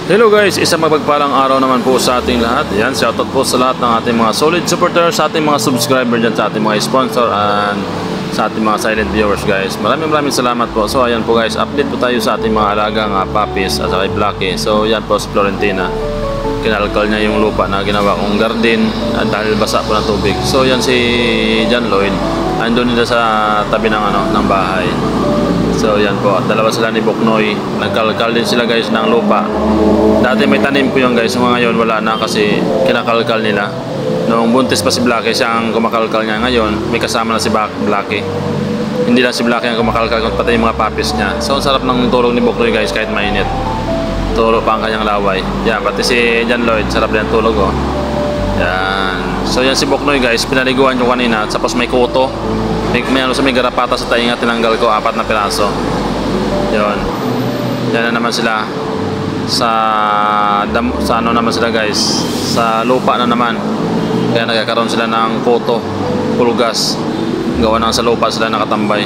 Hello guys, isang mapagpalang araw naman po sa ating lahat. Yan, shoutout po sa lahat ng ating mga solid supporters, sa ating mga subscriber dyan, sa ating mga sponsor, and sa ating mga silent viewers guys. Maraming salamat po. So ayan po guys, update po tayo sa ating mga alagang puppies at saka Blackie. So yan po si Florentina. Kinalkal niya yung lupa na ginawa kong garden dahil basa po ng tubig. So yan si John Lloyd, andun nila sa tabi ng bahay. So yan po, at dalawa sila ni Boknoy. Nagkalkal din sila guys ng lupa. Dati may tanim po yung guys, ngayon wala na kasi kinakalkal nila. Noong buntis pa si Blackie, siya ang kumakalkal niya. Ngayon may kasama na si Blackie. Hindi lang si Blackie ang kumakalkal, pati yung mga puppies niya. So ang sarap ng tulog ni Boknoy guys kahit mainit. Tulog pa ang kanyang laway. Yan, pati si John Lloyd, sarap din ang tulog oh. Yan. So yan si Boknoy guys, pinaliguan ko kanina. Tapos may kuto. May garapata sa tainga, tinanggal ko 4 na piraso. Yun. Yan na naman sila sa ano naman sila guys, sa lupa na naman. Kaya nagkakaroon sila ng kuto, pulgas. Gawa ng sa lupa sila nakatambay.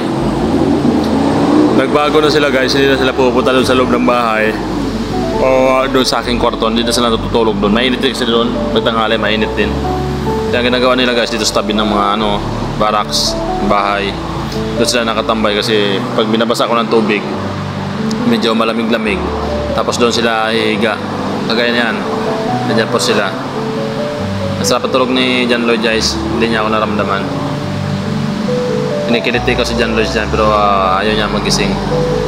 Nagbago na sila guys, hindi na sila pupunta doon sa loob ng bahay o doon sa aking kwarto. Hindi na sila natutulog doon. Mainit din sila doon, pagtanghali mainit din. Kaya ginagawa nila guys dito sa tabi ng mga barracks, bahay. Doon sila nakatambay kasi pag binabasa ko ng tubig medyo malamig-lamig, tapos doon sila hihiga kagaya niyan. Nandiyan po sila. Ang sarap tulog ni John Lloyd guys, hindi niya ako naramdaman. Kinikiliti ko si John Lloyd dyan pero ayaw niya magising.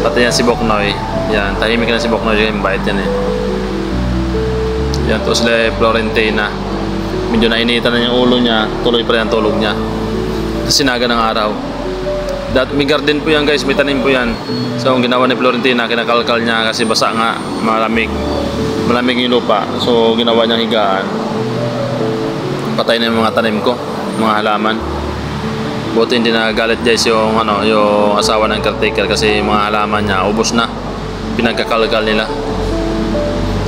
Pati yan si Boknoy, yan, tahimik na si Boknoy, yung bait yan eh. Yan to sila Florentina. Medyo nainitan na yung ulo niya, tuloy pa rin ang tulog niya sa sinaga ng araw. May garden po yan guys, may tanim po yan. So ang ginawa ni Florentina, kinakalkal niya kasi basa nga, malamig yung lupa. So ginawa niyang higaan. Patay na yung mga tanim ko, mga halaman. Buti hindi nagalit guys yung asawa ng caretaker kasi mga halaman niya ubos na, pinagkakalkal nila.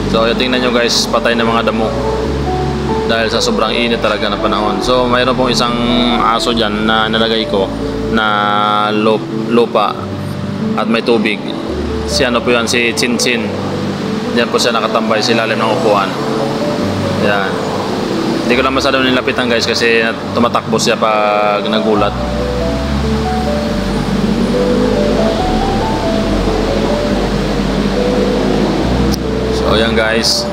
So tingnan nyo guys, patay na mga damo dahil sa sobrang init talaga na panahon. So mayroon pong isang aso dyan na nalagay ko na lupa at may tubig. Si po yan, si Chinchin. Diyan po siya nakatambay sa ilalim ng upuan. Yan. Hindi ko lang masyado nilapitan guys kasi tumatakbo siya pag nagulat. So yan guys,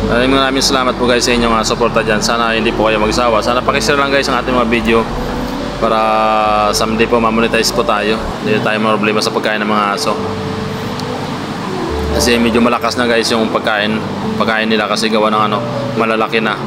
maraming salamat po guys sa inyong suporta dyan. Sana hindi po kayo magsawa. Sana pakishare lang guys ang ating mga video para someday po mamonetize po tayo. Hindi tayo problema sa pagkain ng mga aso. Kasi medyo malakas na guys yung pagkain nila kasi gawa ng malalaki na.